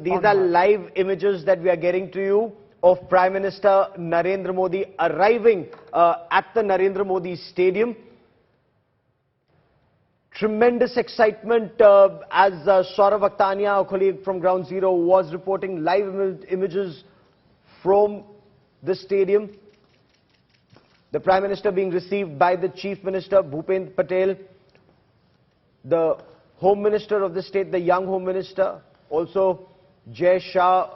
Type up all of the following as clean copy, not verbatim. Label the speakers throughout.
Speaker 1: these are live images that we are getting to you of Prime Minister Narendra Modi arriving at the Narendra Modi Stadium. Tremendous excitement as Saurav Aktania, our colleague from Ground Zero, was reporting live images from the stadium. The Prime Minister being received by the Chief Minister Bhupendra Patel, the Home Minister of the state, the young Home Minister, also Jai Shah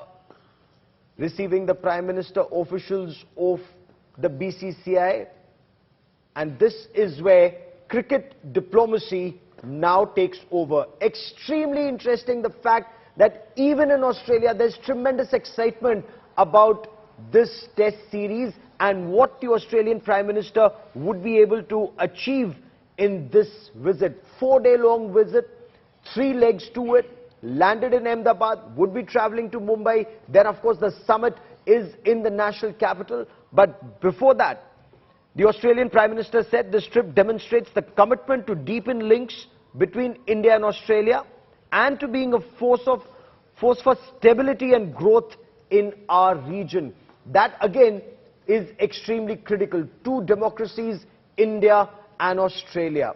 Speaker 1: receiving the Prime Minister, officials of the BCCI. And this is where cricket diplomacy now takes over. Extremely interesting, the fact that even in Australia there's tremendous excitement about this test series and what the Australian Prime Minister would be able to achieve in this visit. 4-day-long visit, 3 legs to it, landed in Ahmedabad, would be travelling to Mumbai. Then, of course, the summit is in the national capital. But before that, the Australian Prime Minister said this trip demonstrates the commitment to deepen links between India and Australia and to being a force for stability and growth in our region. That, again, is extremely critical. 2 democracies, India and Australia.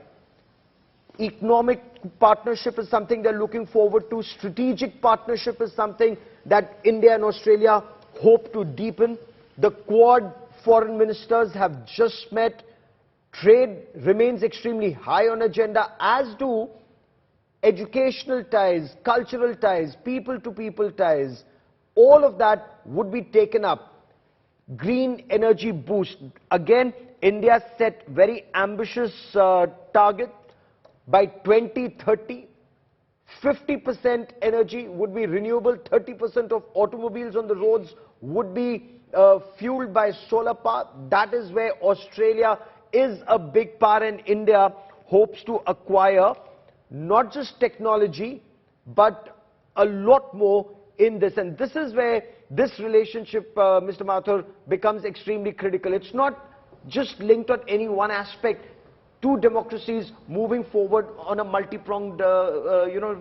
Speaker 1: Economic partnership is something they're looking forward to. Strategic partnership is something that India and Australia hope to deepen. The Quad foreign ministers have just met. Trade remains extremely high on agenda, as do educational ties, cultural ties, people-to-people ties. All of that would be taken up. Green energy boost. Again, India set very ambitious target. By 2030, 50% energy would be renewable, 30% of automobiles on the roads would be fueled by solar power. That is where Australia is a big part, and India hopes to acquire not just technology, but a lot more in this. And this is where this relationship, Mr. Mathur, becomes extremely critical. It's not just linked on any one aspect. 2 democracies moving forward on a multi-pronged,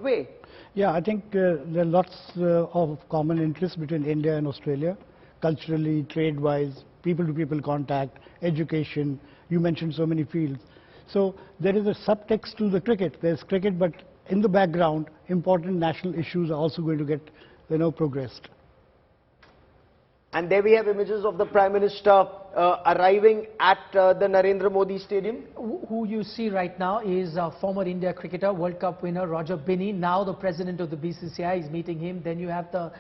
Speaker 1: way.
Speaker 2: Yeah, I think there are lots of common interests between India and Australia, culturally, trade-wise, people-to-people contact, education. You mentioned so many fields. So there is a subtext to the cricket. There's cricket, but in the background, important national issues are also going to get, progressed.
Speaker 1: And there we have images of the Prime Minister arriving at the Narendra Modi Stadium.
Speaker 3: Who you see right now is former India cricketer, World Cup winner Roger Binney. Now the president of the BCCI is meeting him. Then you have the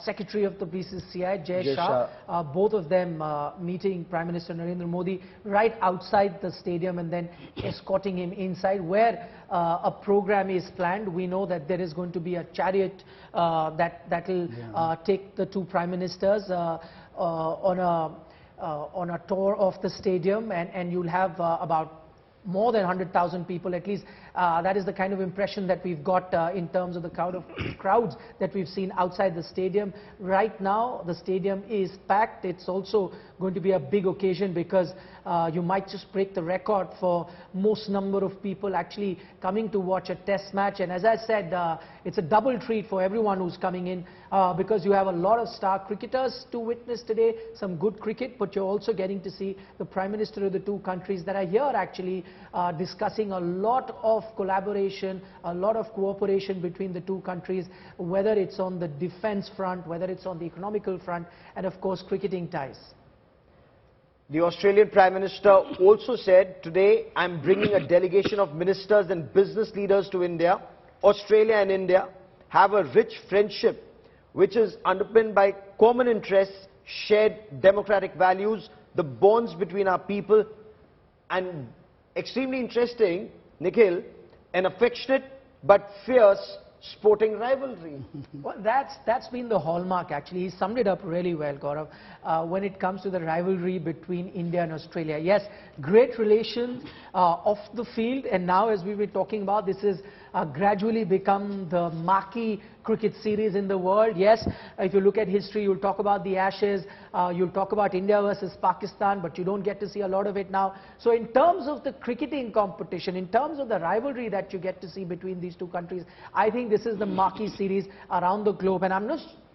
Speaker 3: secretary of the BCCI, Jai Shah. Both of them meeting Prime Minister Narendra Modi right outside the stadium and then escorting him inside where a program is planned. We know that there is going to be a chariot that will take the 2 prime ministers on a tour of the stadium, and you'll have about more than 100,000 people at least. That is the kind of impression that we've got in terms of the crowds that we've seen outside the stadium. Right now, the stadium is packed. It's also going to be a big occasion because you might just break the record for most number of people actually coming to watch a test match. And as I said, it's a double treat for everyone who's coming in because you have a lot of star cricketers to witness today, some good cricket, but you're also getting to see the Prime Minister of the 2 countries that are here actually discussing a lot of collaboration, a lot of cooperation between the 2 countries, whether it's on the defense front, whether it's on the economical front, and of course cricketing ties.
Speaker 1: The Australian Prime Minister also said, today I'm bringing a delegation of ministers and business leaders to India. Australia and India have a rich friendship which is underpinned by common interests, shared democratic values, the bonds between our people, and extremely interesting, Nikhil, an affectionate but fierce sporting rivalry.
Speaker 3: Well, that's been the hallmark actually. He summed it up really well, Gaurav, when it comes to the rivalry between India and Australia. Yes, great relations off the field, and now as we were talking about, this is gradually become the marquee cricket series in the world. Yes, if you look at history, you'll talk about the Ashes, you'll talk about India versus Pakistan, but you don't get to see a lot of it now. So in terms of the cricketing competition, in terms of the rivalry that you get to see between these two countries, I think this is the marquee series around the globe. And I'm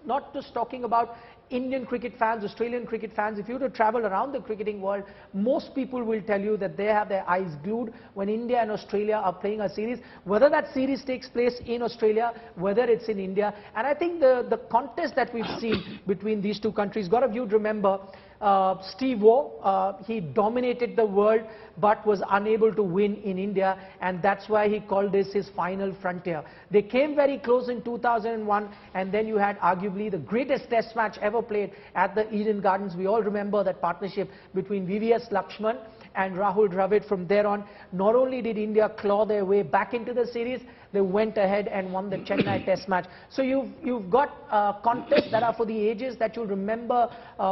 Speaker 3: not just talking about Indian cricket fans, Australian cricket fans. If you were to travel around the cricketing world, most people will tell you that they have their eyes glued when India and Australia are playing a series, whether that series takes place in Australia, whether it's in India. And I think the contest that we've seen between these two countries, Gaurav, you'd remember Steve Waugh, he dominated the world but was unable to win in India, and that's why he called this his final frontier. They came very close in 2001, and then you had arguably the greatest test match ever played at the Eden Gardens. We all remember that partnership between VVS Lakshman and Rahul Dravid. From there on, not only did India claw their way back into the series, they went ahead and won the Chennai Test match. So you've got contests that are for the ages that you'll remember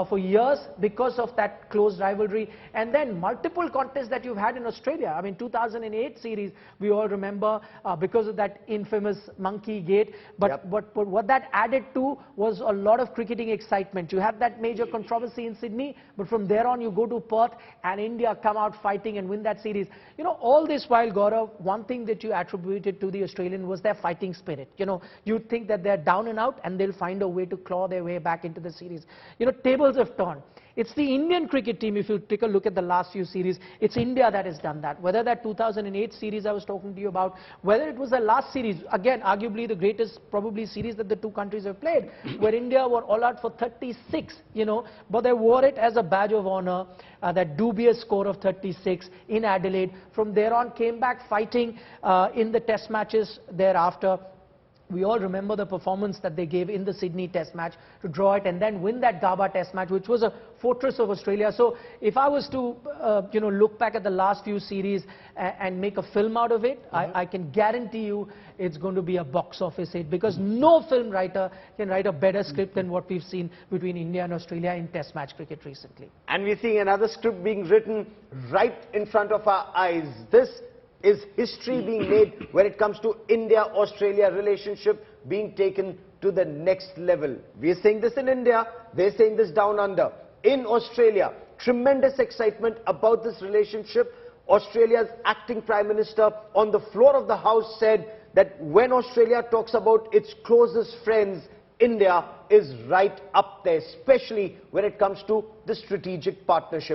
Speaker 3: for years because of that close rivalry. And then multiple contests that you've had in Australia. I mean, 2008 series, we all remember because of that infamous monkey gate. But what that added to was a lot of cricketing excitement. You had that major controversy in Sydney, but from there on you go to Perth and India come out fighting and win that series. You know, all this while, Gaurav, one thing that you attributed to the Australian was their fighting spirit. You know, you'd think that they're down and out and they'll find a way to claw their way back into the series. You know, tables have turned. It's the Indian cricket team, if you take a look at the last few series, it's India that has done that. Whether that 2008 series I was talking to you about, whether it was the last series, again, arguably the greatest probably series that the two countries have played, where India were all out for 36, you know, but they wore it as a badge of honor, that dubious score of 36 in Adelaide. From there on, came back fighting in the test matches thereafter. We all remember the performance that they gave in the Sydney Test match to draw it and then win that Gabba Test match, which was a fortress of Australia. So if I was to, you know, look back at the last few series and make a film out of it, I can guarantee you it's going to be a box office hit, because no film writer can write a better script than what we've seen between India and Australia in Test match cricket recently.
Speaker 1: And we're seeing another script being written right in front of our eyes. This is history being made when it comes to India-Australia relationship being taken to the next level. We're saying this in India, they're saying this down under. In Australia, tremendous excitement about this relationship. Australia's acting Prime Minister on the floor of the House said that when Australia talks about its closest friends, India is right up there, especially when it comes to the strategic partnership.